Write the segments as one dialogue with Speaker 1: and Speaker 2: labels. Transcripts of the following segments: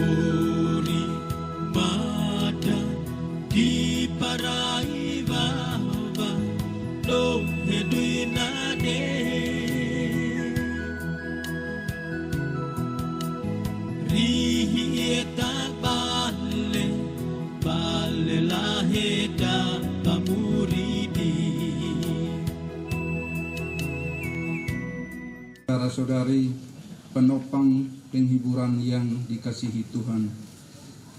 Speaker 1: Puri mada di parai baba do hedina de rihieta bale bale laheda pamuridi.
Speaker 2: Saudara-saudari penopang penghiburan yang dikasihi Tuhan,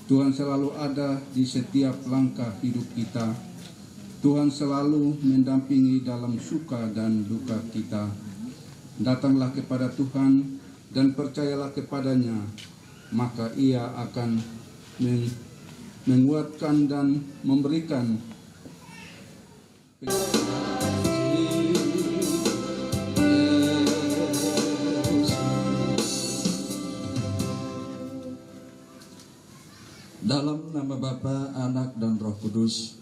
Speaker 2: Tuhan selalu ada di setiap langkah hidup kita. Tuhan selalu mendampingi dalam suka dan duka kita. Datanglah kepada Tuhan dan percayalah kepadanya, maka Ia akan menguatkan dan memberikan
Speaker 3: dalam nama Bapa, Anak, dan Roh Kudus.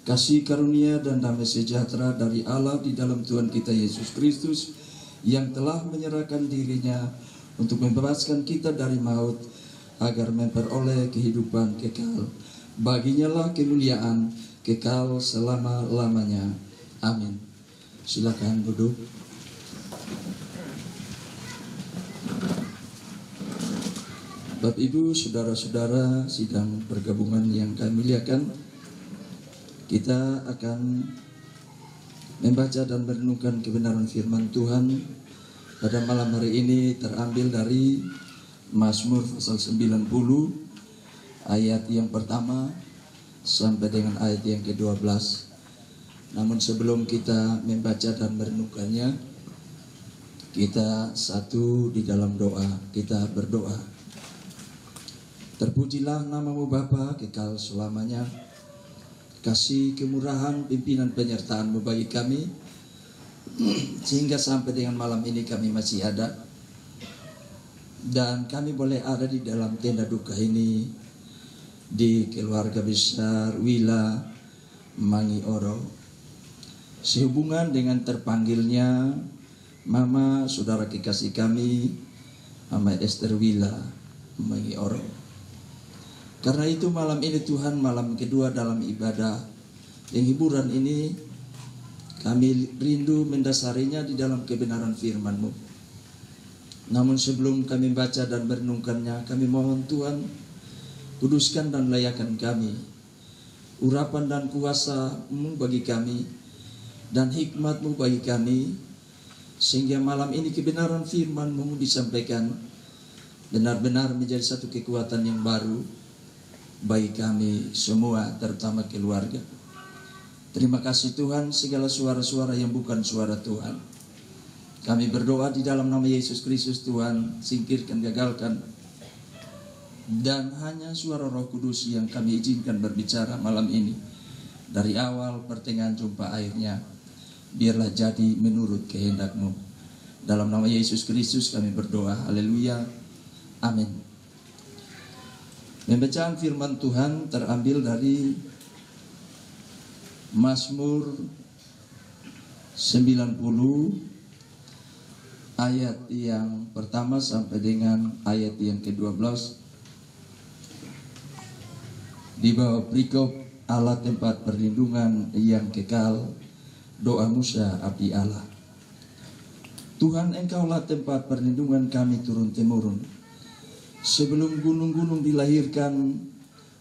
Speaker 3: Kasih karunia dan damai sejahtera dari Allah di dalam Tuhan kita Yesus Kristus yang telah menyerahkan dirinya untuk membebaskan kita dari maut agar memperoleh kehidupan kekal. Baginya lah kemuliaan kekal selama-lamanya. Amin. Silakan duduk. Bapak Ibu, saudara-saudara sidang pergabungan yang kami muliakan, kita akan membaca dan merenungkan kebenaran firman Tuhan pada malam hari ini terambil dari Mazmur pasal 90 ayat yang pertama sampai dengan ayat yang ke-12. Namun sebelum kita membaca dan merenungkannya, kita satu di dalam doa. Kita berdoa. Terpujilah namamu Bapa kekal selamanya. Kasih kemurahan pimpinan penyertaan-Mu bagi kami sehingga sampai dengan malam ini kami masih ada dan kami boleh ada di dalam tenda duka ini di keluarga besar Wila Mangioro sehubungan dengan terpanggilnya Mama saudara kekasih kami Mama Esther Wila Mangioro. Karena itu malam ini Tuhan, malam kedua dalam ibadah penghiburan ini, kami rindu mendasarinya di dalam kebenaran firman-Mu. Namun sebelum kami baca dan merenungkannya, kami mohon Tuhan, kuduskan dan layakan kami, urapan dan kuasa-Mu bagi kami, dan hikmat-Mu bagi kami, sehingga malam ini kebenaran firman-Mu disampaikan, benar-benar menjadi satu kekuatan yang baru, bagi kami semua, terutama keluarga. Terima kasih Tuhan, segala suara-suara yang bukan suara Tuhan, kami berdoa di dalam nama Yesus Kristus. Tuhan, singkirkan, gagalkan, dan hanya suara Roh Kudus yang kami izinkan berbicara malam ini. Dari awal, pertengahan, jumpa akhirnya, biarlah jadi menurut kehendak-Mu. Dalam nama Yesus Kristus kami berdoa. Haleluya. Amin. Pembacaan firman Tuhan terambil dari Mazmur 90 ayat yang pertama sampai dengan ayat yang ke-12 di bawah perikop Allah tempat perlindungan yang kekal, doa Musa abdi Allah. Tuhan, Engkaulah tempat perlindungan kami turun-temurun. Sebelum gunung-gunung dilahirkan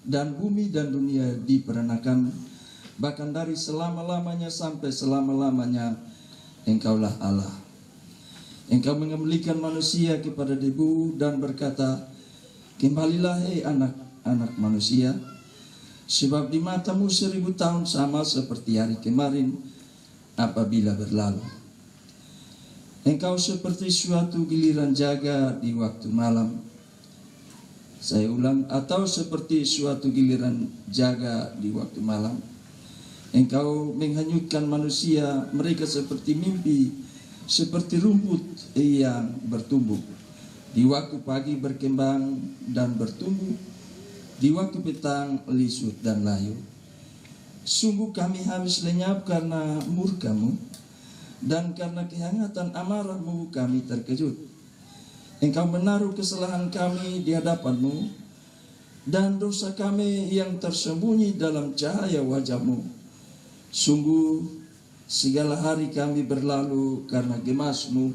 Speaker 3: dan bumi dan dunia diperenakan, bahkan dari selama-lamanya sampai selama-lamanya, Engkaulah Allah. Engkau mengembalikan manusia kepada debu dan berkata, kembalilah hei anak-anak manusia, sebab di matamu 1000 tahun sama seperti hari kemarin apabila berlalu. Engkau seperti suatu giliran jaga di waktu malam. Saya ulang, atau seperti suatu giliran jaga di waktu malam. Engkau menghanyutkan manusia, mereka seperti mimpi, seperti rumput yang bertumbuh. Di waktu pagi berkembang dan bertumbuh, di waktu petang lisut dan layu. Sungguh kami habis lenyap karena murka-Mu, dan karena kehangatan amarah-Mu kami terkejut. Engkau menaruh kesalahan kami di hadapan-Mu, dan dosa kami yang tersembunyi dalam cahaya wajah-Mu. Sungguh segala hari kami berlalu karena gemas-Mu.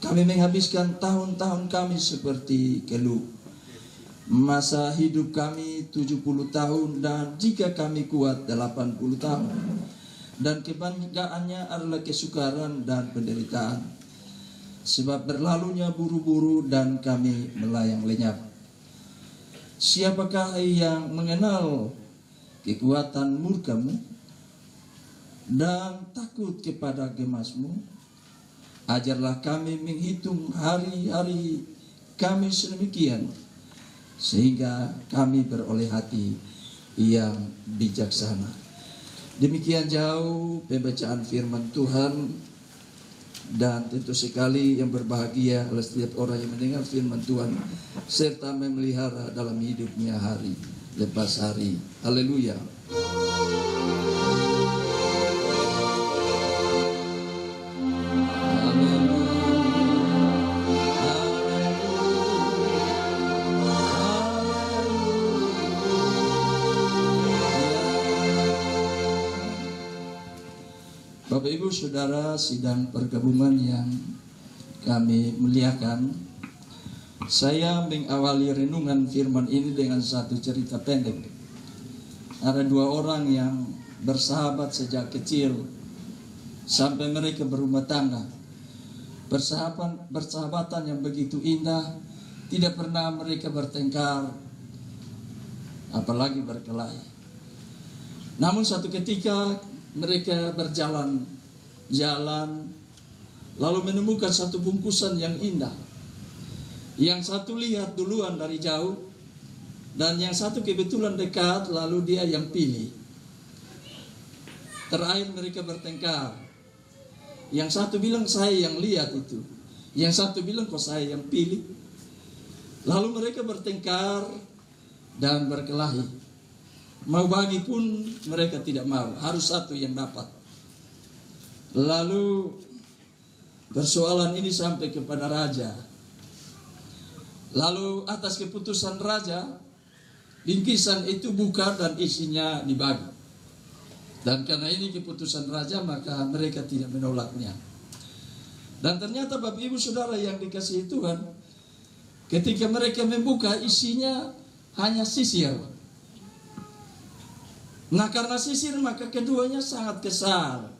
Speaker 3: Kami menghabiskan tahun-tahun kami seperti keluh. Masa hidup kami 70 tahun dan jika kami kuat 80 tahun. Dan kebanggaannya adalah kesukaran dan penderitaan. Sebab berlalunya buru-buru dan kami melayang lenyap. Siapakah yang mengenal kekuatan murka-Mu dan takut kepada gemas-Mu? Ajarlah kami menghitung hari-hari kami sedemikian, sehingga kami beroleh hati yang bijaksana. Demikian jauh pembacaan firman Tuhan. Dan tentu sekali yang berbahagia adalah setiap orang yang mendengar firman Tuhan serta memelihara dalam hidupnya hari lepas hari. Haleluya. Bapak Ibu Saudara sidang pergabungan yang kami muliakan, saya mengawali renungan firman ini dengan satu cerita pendek. Ada dua orang yang bersahabat sejak kecil sampai mereka berumah tangga. Persahabatan yang begitu indah, tidak pernah mereka bertengkar, apalagi berkelahi. Namun satu ketika mereka berjalan, lalu menemukan satu bungkusan yang indah. Yang satu lihat duluan dari jauh, dan yang satu kebetulan dekat, lalu dia yang pilih. Terakhir mereka bertengkar. Yang satu bilang saya yang lihat itu, yang satu bilang kok saya yang pilih. Lalu mereka bertengkar dan berkelahi. Mau bagi pun mereka tidak mau, harus satu yang dapat. Lalu persoalan ini sampai kepada raja. Lalu atas keputusan raja, bingkisan itu buka dan isinya dibagi. Dan karena ini keputusan raja, maka mereka tidak menolaknya. Dan ternyata Bapak Ibu Saudara yang dikasihi Tuhan, ketika mereka membuka, isinya hanya sisir. Nah karena sisir maka keduanya sangat kesal.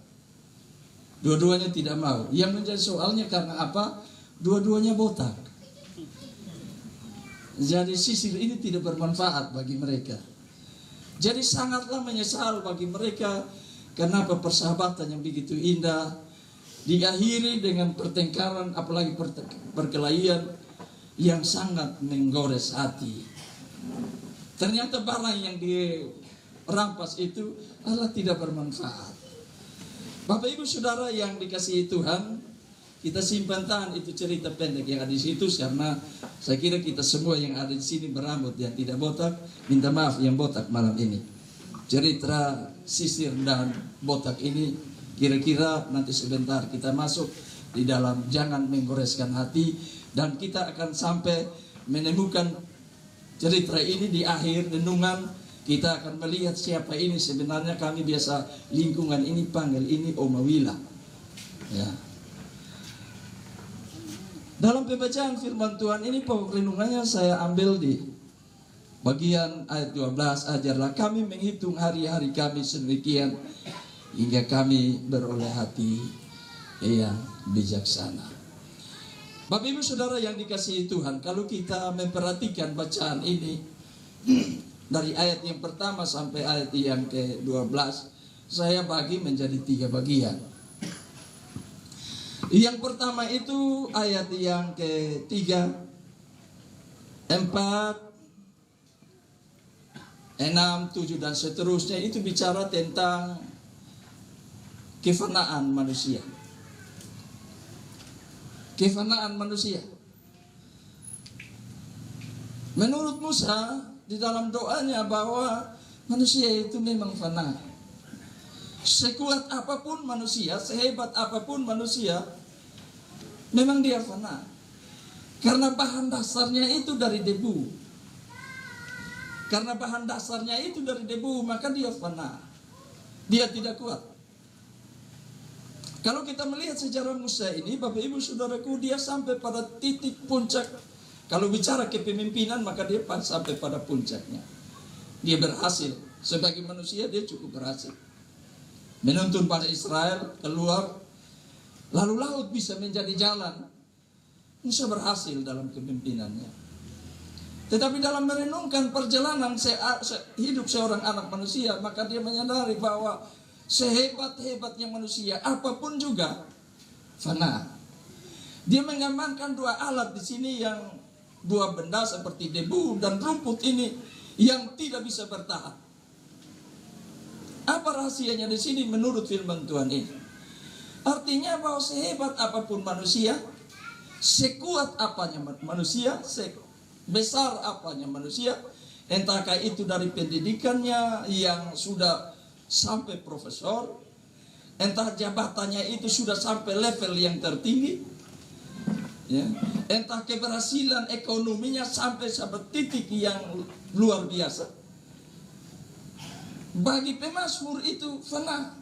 Speaker 3: Dua-duanya tidak mau. Yang menjadi soalnya karena apa? Dua-duanya botak. Jadi sisir ini tidak bermanfaat bagi mereka. Jadi sangatlah menyesal bagi mereka. Kenapa persahabatan yang begitu indah diakhiri dengan pertengkaran, apalagi perkelahian yang sangat menggores hati. Ternyata barang yang dirampas itu adalah tidak bermanfaat. Bapak Ibu Saudara yang dikasihi Tuhan, kita simpan tahan itu cerita pendek yang ada di situ, karena saya kira kita semua yang ada di sini berambut yang tidak botak, minta maaf yang botak malam ini. Cerita sisir dan botak ini kira-kira nanti sebentar kita masuk di dalam jangan menggoreskan hati, dan kita akan sampai menemukan cerita ini di akhir renungan. Kita akan melihat siapa ini sebenarnya. Kami biasa lingkungan ini panggil ini Oma Wila. Ya. Dalam pembacaan firman Tuhan ini pokok renungannya saya ambil di bagian ayat 12. Ajarlah kami menghitung hari-hari kami sedemikian hingga kami beroleh hati yang bijaksana. Bapak Ibu Saudara yang dikasihi Tuhan, kalau kita memperhatikan bacaan ini dari ayat yang pertama sampai ayat yang ke-12, saya bagi menjadi 3 bagian. Yang pertama itu ayat yang ke-3, 4, 6, 7 dan seterusnya, itu bicara tentang kefanaan manusia. Kefanaan manusia. Menurut Musa di dalam doanya bahwa manusia itu memang fana. Sekuat apapun manusia, sehebat apapun manusia, memang dia fana. Karena bahan dasarnya itu dari debu. Karena bahan dasarnya itu dari debu, maka dia fana. Dia tidak kuat. Kalau kita melihat sejarah Musa ini, Bapak Ibu Saudaraku, dia sampai pada titik puncak. Kalau bicara kepemimpinan, maka dia sampai pada puncaknya. Dia berhasil. Sebagai manusia dia cukup berhasil. Menuntun pada Israel keluar, lalu laut bisa menjadi jalan. Musa berhasil dalam kepemimpinannya. Tetapi dalam merenungkan perjalanan hidup seorang anak manusia, maka dia menyadari bahwa sehebat-hebatnya manusia, apapun juga fana. Dia menggambarkan dua alat di sini, yang dua benda seperti debu dan rumput ini yang tidak bisa bertahan. Apa rahasianya di sini menurut firman Tuhan ini? Artinya bahwa sehebat apapun manusia, sekuat apanya manusia, besar apanya manusia, entahkah itu dari pendidikannya yang sudah sampai profesor, entah jabatannya itu sudah sampai level yang tertinggi, ya, entah keberhasilan ekonominya sampai titik yang luar biasa. Bagi pemazmur itu fana,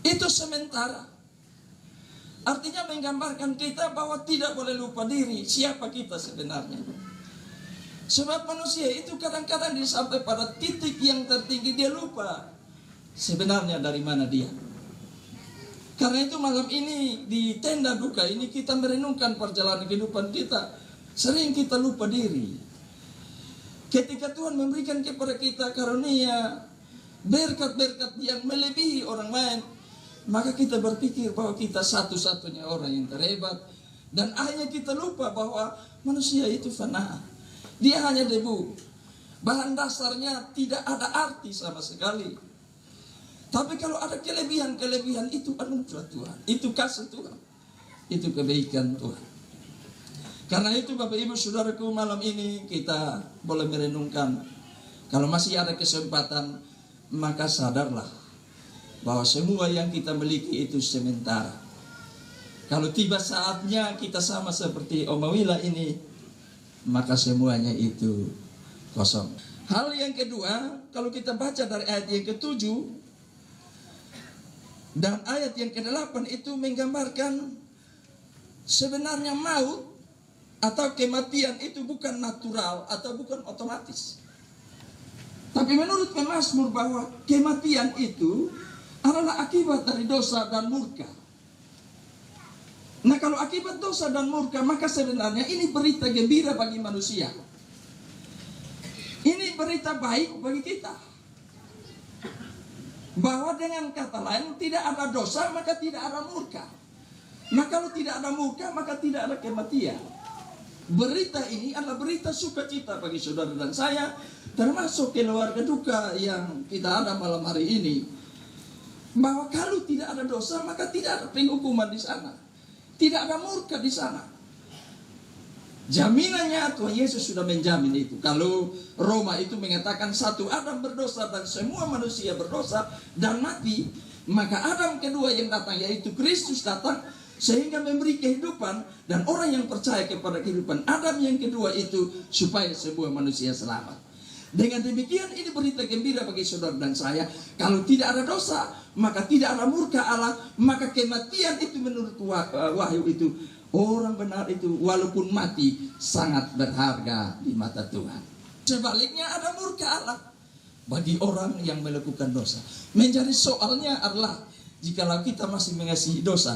Speaker 3: itu sementara. Artinya menggambarkan kita bahwa tidak boleh lupa diri siapa kita sebenarnya. Sebab manusia itu kadang-kadang dia sampai pada titik yang tertinggi, dia lupa sebenarnya dari mana dia. Karena itu malam ini di tenda duka ini kita merenungkan perjalanan kehidupan kita. Sering kita lupa diri. Ketika Tuhan memberikan kepada kita karunia, berkat-berkat yang melebihi orang lain, maka kita berpikir bahwa kita satu-satunya orang yang terhebat. Dan akhirnya kita lupa bahwa manusia itu fana. Dia hanya debu. Bahan dasarnya tidak ada arti sama sekali. Tapi kalau ada kelebihan-kelebihan, itu anugerah Tuhan, itu kasih Tuhan, itu kebaikan Tuhan. Karena itu Bapak Ibu Saudaraku, malam ini kita boleh merenungkan. Kalau masih ada kesempatan, maka sadarlah bahwa semua yang kita miliki itu sementara. Kalau tiba saatnya kita sama seperti Om Mawila ini, maka semuanya itu kosong. Hal yang kedua, kalau kita baca dari ayat yang ke-7 dan ayat yang ke-8, itu menggambarkan sebenarnya maut atau kematian itu bukan natural atau bukan otomatis. Tapi menurut pemazmur bahwa kematian itu adalah akibat dari dosa dan murka. Nah, kalau akibat dosa dan murka, maka sebenarnya ini berita gembira bagi manusia. Ini berita baik bagi kita. Bahwa dengan kata lain, tidak ada dosa, maka tidak ada murka. Nah, kalau tidak ada murka, maka tidak ada kematian. Berita ini adalah berita sukacita bagi saudara dan saya, termasuk keluarga duka yang kita ada malam hari ini. Bahwa kalau tidak ada dosa, maka tidak ada penghukuman di sana. Tidak ada murka di sana. Jaminannya Tuhan Yesus sudah menjamin itu. Kalau Roma itu mengatakan satu Adam berdosa dan semua manusia berdosa dan mati, maka Adam kedua yang datang, yaitu Kristus datang, sehingga memberi kehidupan, dan orang yang percaya kepada kehidupan Adam yang kedua itu supaya sebuah manusia selamat. Dengan demikian ini berita gembira bagi saudara dan saya. Kalau tidak ada dosa, maka tidak ada murka Allah, maka kematian itu menurut Wahyu itu, orang benar itu walaupun mati sangat berharga di mata Tuhan. Sebaliknya ada murka Allah bagi orang yang melakukan dosa. Menjadi soalnya adalah jikalau kita masih mengasihi dosa,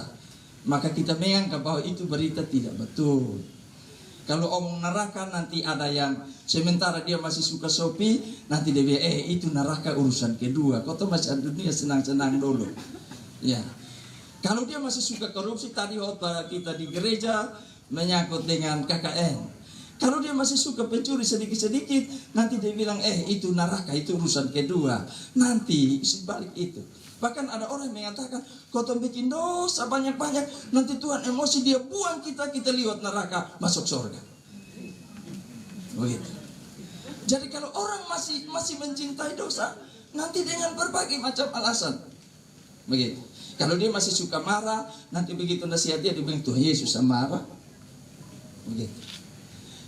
Speaker 3: maka kita menganggap bahwa itu berita tidak betul. Kalau omong neraka, nanti ada yang sementara dia masih suka Shopee, nanti dia bilang, itu neraka urusan kedua. Kau tuh masih dunia senang-senang dulu. Ya. Kalau dia masih suka korupsi, tadi waktu kita di gereja menyangkut dengan KKN. Kalau dia masih suka pencuri sedikit-sedikit, nanti dia bilang, itu neraka, itu urusan kedua. Nanti sebalik itu. Bahkan ada orang yang mengatakan, kau tuh bikin dosa banyak-banyak, nanti Tuhan emosi, dia buang kita lewat neraka, masuk surga. Begitu. Jadi kalau orang masih mencintai dosa, nanti dengan berbagai macam alasan. Begitu. Kalau dia masih suka marah, nanti begitu nasihat dia bilang, Tuhan Yesus marah. Begitu.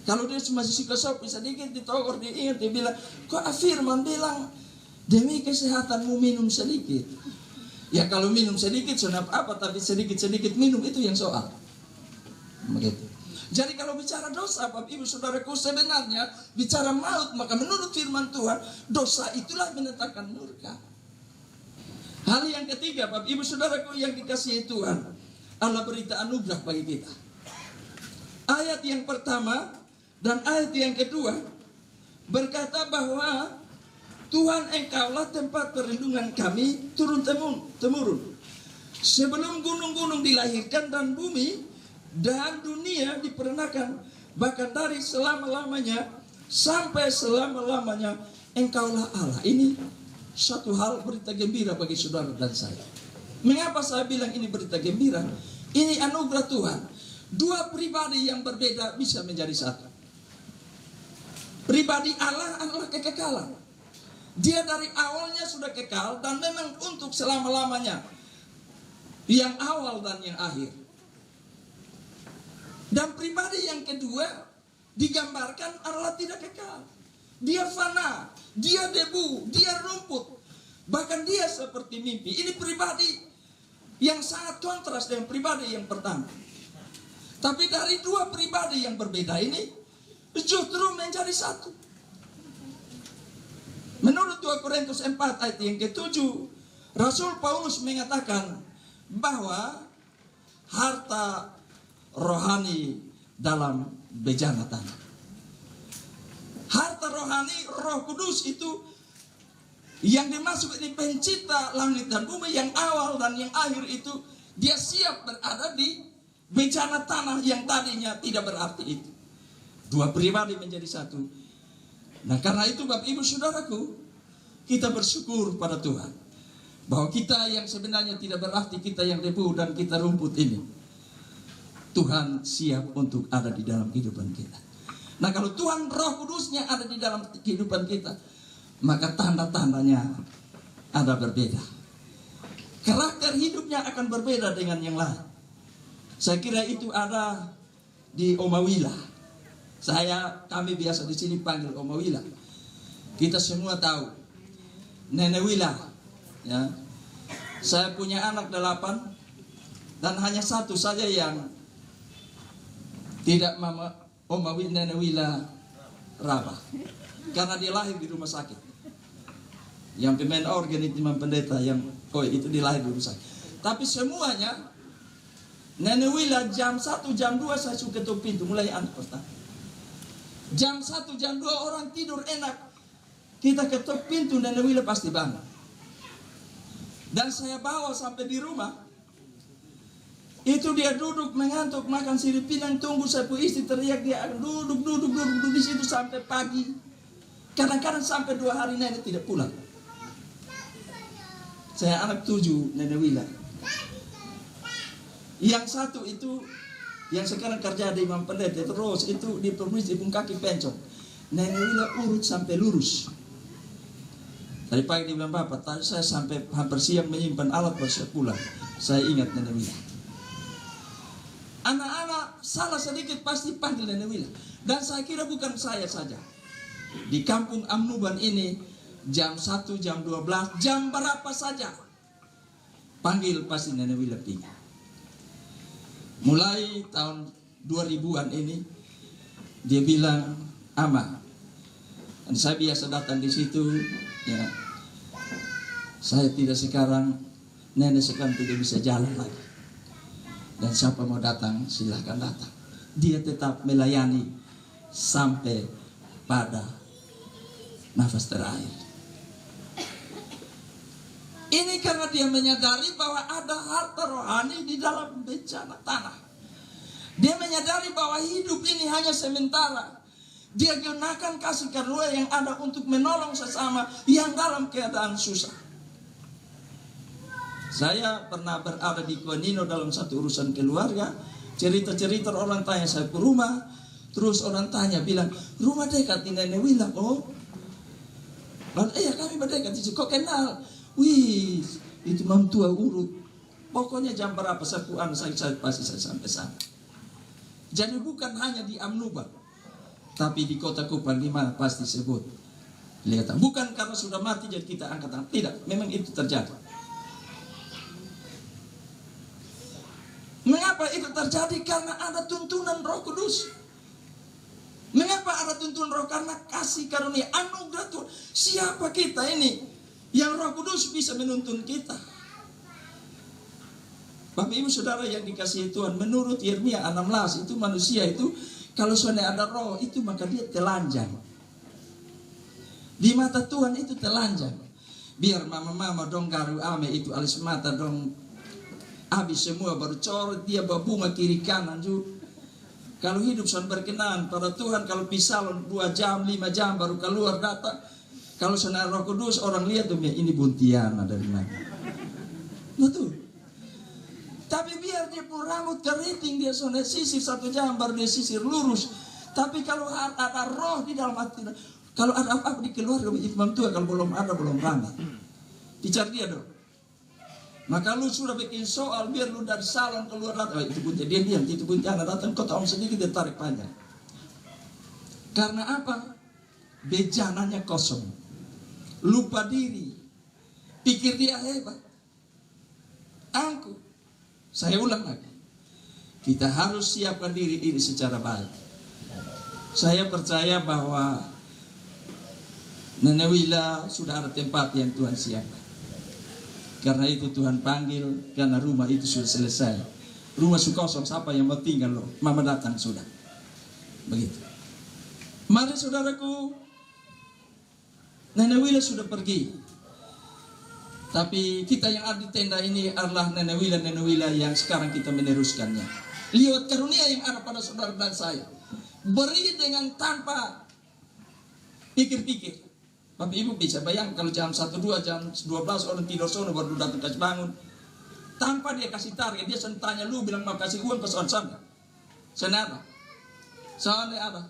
Speaker 3: Kalau dia masih suka sopi sedikit ditogor, dia ingat, dia bilang, kok Firman bilang demi kesehatanmu minum sedikit. Ya kalau minum sedikit sunap apa, tapi sedikit-sedikit minum itu yang soal. Begitu. Jadi kalau bicara dosa, Bapak Ibu Saudaraku, sebenarnya bicara maut, maka menurut firman Tuhan, dosa itulah menetapkan murka. Hal yang ketiga, Bapak Ibu Saudaraku yang dikasihi Tuhan, adalah berita anugerah bagi kita. Ayat yang pertama dan ayat yang kedua berkata bahwa Tuhan, Engkaulah tempat perlindungan kami turun-temurun. Sebelum gunung-gunung dilahirkan dan bumi dan dunia diperanakan, bahkan dari selama-lamanya sampai selama-lamanya, Engkaulah Allah. Ini satu hal berita gembira bagi saudara dan saya. Mengapa saya bilang ini berita gembira? Ini anugerah Tuhan. Dua pribadi yang berbeda bisa menjadi satu. Pribadi Allah adalah kekekalan. Dia dari awalnya sudah kekal dan memang untuk selama-lamanya. Yang awal dan yang akhir. Dan pribadi yang kedua digambarkan adalah tidak kekal. Dia fana, dia debu, dia rumput. Bahkan dia seperti mimpi. Ini pribadi yang sangat kontras dengan pribadi yang pertama. Tapi dari dua pribadi yang berbeda ini justru menjadi satu. Menurut 2 Korintus 4 ayat yang ke-7, Rasul Paulus mengatakan bahwa harta rohani dalam bejana tanah. Harta rohani, Roh Kudus itu yang dimaksud ini pencipta langit dan bumi, yang awal dan yang akhir itu dia siap berada di bejana tanah yang tadinya tidak berarti itu. Dua pribadi menjadi satu. Nah karena itu Bapak Ibu Saudaraku, kita bersyukur pada Tuhan bahwa kita yang sebenarnya tidak berarti, kita yang debu dan kita rumput ini, Tuhan siap untuk ada di dalam kehidupan kita. Nah kalau Tuhan Roh Kudusnya ada di dalam kehidupan kita, maka tanda-tandanya ada berbeda. Karakter hidupnya akan berbeda dengan yang lain. Saya kira itu ada di Oma Wila. Kami biasa di sini panggil Oma Wila. Kita semua tahu Nenek Wila. Ya. Saya punya anak 8 dan hanya satu saja yang tidak Mama Oma Wila, Nenek Wila Raba. Karena dia lahir di rumah sakit. Yang pemain organ itu Imam Pendeta yang itu dilahir di rumah sakit. Tapi semuanya Nenek Wila jam 1, jam 2 saya suka ketuk pintu mulai anak pertama. Jam 1, jam 2 orang tidur enak. Kita ketuk pintu, Nenek Wila pasti bangun. Dan saya bawa sampai di rumah. Itu dia duduk mengantuk makan sirip pinang, tunggu saya pu istri teriak, dia duduk di situ sampai pagi. Kadang-kadang sampai 2 hari nenek tidak pulang. Saya anak 7 Nenek Wila. Yang satu itu yang sekarang kerja di Imam Pendeta terus itu di permis di kaki pencong. Nenek Wila urut sampai lurus. Tadi pagi dia bilang, Bapak, tadi saya sampai hampir siang menyimpan alat pas saya pulang. Saya ingat Nenek Wila. Anak-anak salah sedikit pasti panggil Nenek Wila. Dan saya kira bukan saya saja. Di kampung Amnuban ini jam 1, jam 12, jam berapa saja panggil pasti Nenek Wila pergi. Mulai tahun 2000-an ini dia bilang, Ama, dan saya biasa datang di situ, ya. Saya tidak sekarang, nenek sekarang tidak bisa jalan lagi. Dan siapa mau datang, silahkan datang. Dia tetap melayani sampai pada nafas terakhir. Ini karena dia menyadari bahwa ada harta rohani di dalam bencana tanah. Dia menyadari bahwa hidup ini hanya sementara. Dia gunakan kasih karunia yang ada untuk menolong sesama yang dalam keadaan susah. Saya pernah berada di Kuanino dalam satu urusan keluarga. Cerita-cerita orang tanya saya ke rumah. Terus orang tanya bilang, rumah dekat di Nenek Wila. Oh, iya kami berdekat. Kok kenal? Wih, itu mam tua urut. Pokoknya jam berapa saya pasti saya sampai sana. Jadi bukan hanya di Amnuban. Tapi di kota Kupang di mana pasti sebut. Lihat, bukan karena sudah mati jadi kita angkat tangan. Tidak, memang itu terjadi. Mengapa itu terjadi? Karena ada tuntunan Roh Kudus. Mengapa ada tuntunan Roh? Karena kasih karunia, anugerah Tuhan. Siapa kita ini yang Roh Kudus bisa menuntun kita? Bapak Ibu Saudara yang dikasihi Tuhan, menurut Yeremia 16 itu manusia itu kalau sudah ada roh itu maka dia telanjang. Di mata Tuhan itu telanjang. Biar mama-mama dong garu ame itu alis mata dong habis semua baru coret dia berbunga kiri kanan juga. Kalau hidup sudah berkenan pada Tuhan, kalau pisah 2 jam 5 jam baru keluar data. Kalau sudah Roh Kudus orang lihat tuh ini buntiana dari mana. Betul. Tapi biar dia pun rambut keriting dia sudah sisir 1 jam baru dia sisir lurus. Tapi kalau ada roh di dalam hati, kalau ada apa-apa di keluarga imam tua, kalau belum ada belum ramai. Dicari dia dong. Maka lu sudah bikin soal biar lu dari salon keluar datang. Itu pun dia diam, itu pun jangan datang kau tahun sedikit dia tarik panjang. Karena apa? Bejananya kosong. Lupa diri. Pikir dia hebat. Angku. Saya ulang lagi. Kita harus siapkan diri ini secara baik. Saya percaya bahwa Nenewila sudah ada tempat yang Tuhan siapkan. Karena itu Tuhan panggil, karena rumah itu sudah selesai. Rumah kosong, siapa yang mau tinggal loh? Mama datang sudah. Begitu. Mari saudaraku, Nenewila sudah pergi. Tapi kita yang ada di tenda ini adalah Nenewila yang sekarang kita meneruskannya. Lihat karunia yang ada pada saudara dan saya. Beri dengan tanpa pikir-pikir. Bapak Ibu bisa bayangkan kalau jam 1, 2, jam 12 orang tidur sono baru datang kasih bangun. Tanpa dia kasih target, dia tanya lu bilang mau kasih uang ke sana. Sana ada.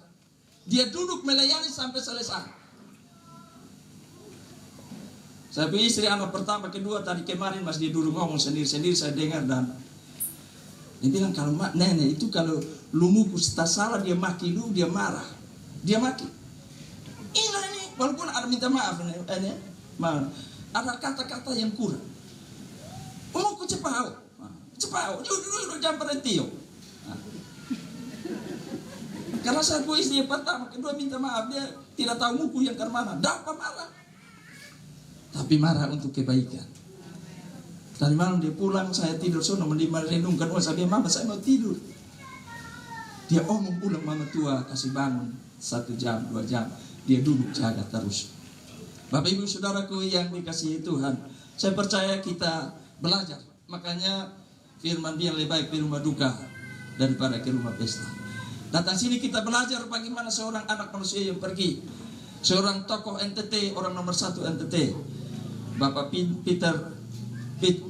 Speaker 3: Dia duduk melayani sampai selesai. Saya punya istri anak pertama, kedua tadi kemarin masih dia duduk ngomong sendiri-sendiri saya dengar dan dia bilang kalau nenek itu kalau lu mukus tak salah dia maki lu, dia marah. Dia maki. Ini walaupun ada minta maaf ini, ada kata-kata yang kurang. Muku cepau, dulu jangan berhenti yo. Karena saya punya istri pertama, kedua minta maaf dia tidak tahu muku yang ke mana, dapat marah. Tapi marah untuk kebaikan. Tadi malam dia pulang, saya tidur sono merenungkan, sampai mama saya mau tidur. Dia omong pulang mama tua kasih bangun 1 jam 2 jam, dia duduk jaga terus. Bapak Ibu Saudaraku yang dikasihi Tuhan, saya percaya kita belajar. Makanya firman dia lebih baik di rumah duka daripada ke rumah pesta. Datang sini kita belajar bagaimana seorang anak manusia yang pergi. Seorang tokoh NTT, orang nomor 1 NTT, Bapak Peter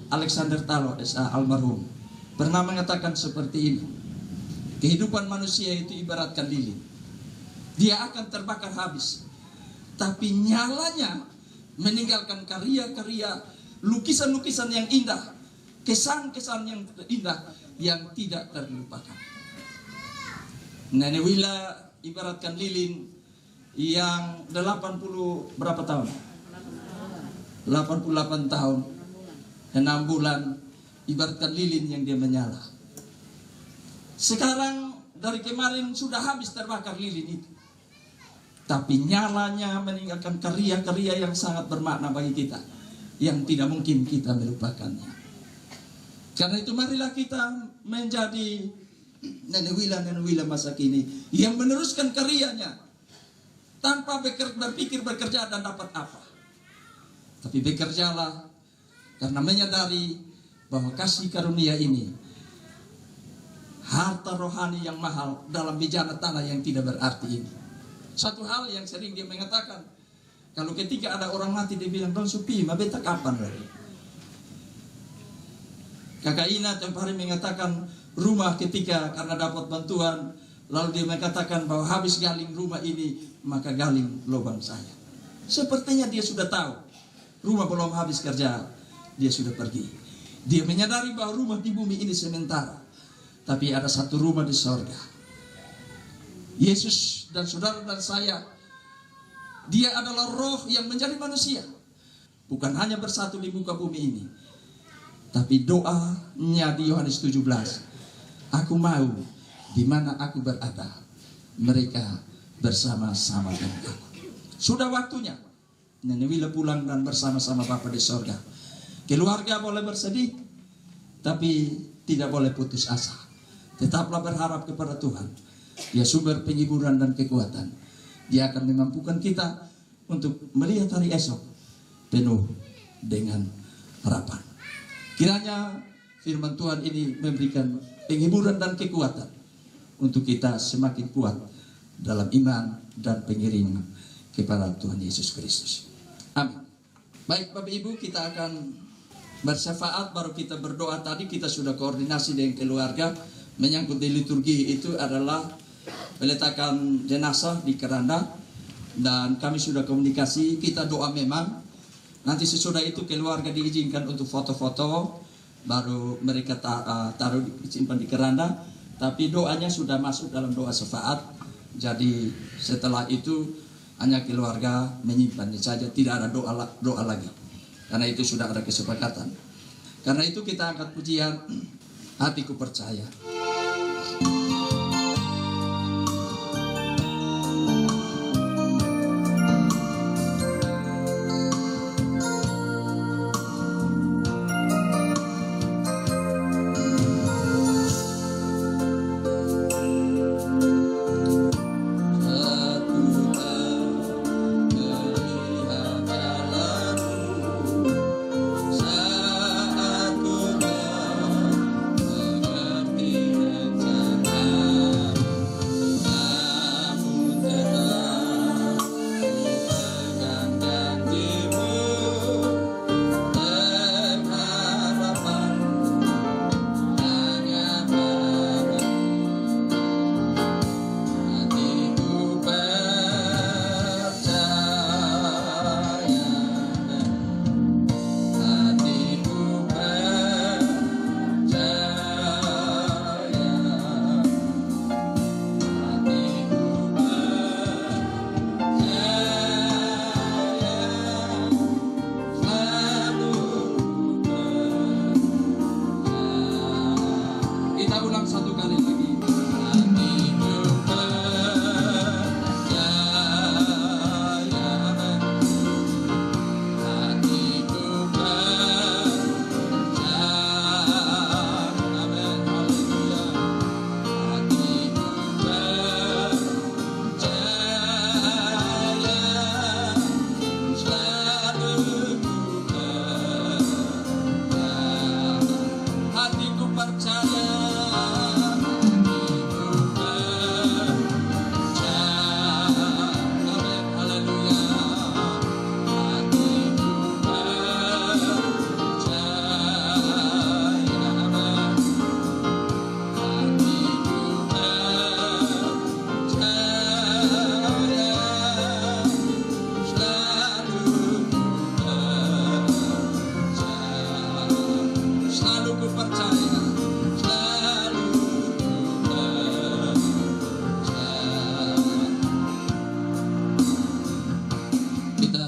Speaker 3: Alexander Talo SA almarhum, pernah mengatakan seperti ini. Kehidupan manusia itu ibaratkan lilin. Dia akan terbakar habis. Tapi nyalanya meninggalkan karya-karya, lukisan-lukisan yang indah, kesan-kesan yang indah yang tidak terlupakan. Nenewila ibaratkan lilin yang 80 berapa tahun? 88 tahun 6 bulan ibaratkan lilin yang dia menyala. Sekarang dari kemarin sudah habis terbakar lilin itu. Tapi nyalanya meninggalkan karya-karya yang sangat bermakna bagi kita, yang tidak mungkin kita melupakannya. Karena itu marilah kita menjadi Nenewila masa kini yang meneruskan karyanya tanpa berpikir bekerja dan dapat apa. Tapi bekerjalah karena menyadari bahwa kasih karunia ini harta rohani yang mahal dalam bejana tanah yang tidak berarti ini. Satu hal yang sering dia mengatakan, kalau ketika ada orang mati dia bilang, "Don Supi, mabeta kapan lagi?" Kakak Ina tempoh hari mengatakan rumah ketika karena dapat bantuan, lalu dia mengatakan bahwa habis galing rumah ini maka galing lubang saya. Sepertinya dia sudah tahu rumah belum habis kerja, dia sudah pergi. Dia menyadari bahwa rumah di bumi ini sementara, tapi ada satu rumah di sorga. Yesus dan saudara dan saya, dia adalah roh yang menjadi manusia. Bukan hanya bersatu di muka bumi ini, tapi doanya di Yohanes 17, aku mau di mana aku berada, mereka bersama-sama dengan aku. Sudah waktunya Ninewila pulang dan bersama-sama Bapa di sorga. Keluarga boleh bersedih, tapi tidak boleh putus asa. Tetaplah berharap kepada Tuhan. Dia sumber penghiburan dan kekuatan. Dia akan memampukan kita untuk melihat hari esok penuh dengan harapan. Kiranya firman Tuhan ini memberikan penghiburan dan kekuatan untuk kita semakin kuat dalam iman dan pengiriman kepada Tuhan Yesus Kristus. Amin. Baik Bapak Ibu, kita akan bersyafaat, baru kita berdoa. Tadi kita sudah koordinasi dengan keluarga menyangkut di liturgi itu adalah peletakan jenazah di keranda, dan kami sudah komunikasi, kita doa memang. Nanti sesudah itu keluarga diizinkan untuk foto-foto, baru mereka taruh simpan di keranda. Tapi doanya sudah masuk dalam doa syafaat. Jadi setelah itu hanya keluarga menyimpannya saja, tidak ada doa lagi. Karena itu sudah ada kesepakatan. Karena itu kita angkat pujian Hatiku Percaya.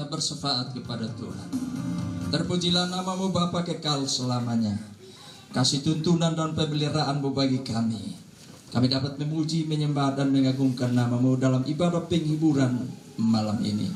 Speaker 3: Bersyafaat kepada Tuhan. Terpujilah nama-Mu Bapa kekal selamanya. Kasih tuntunan dan pemeliharaan-Mu bagi kami. Kami dapat memuji, menyembah dan mengagungkan nama-Mu dalam ibadah penghiburan malam ini.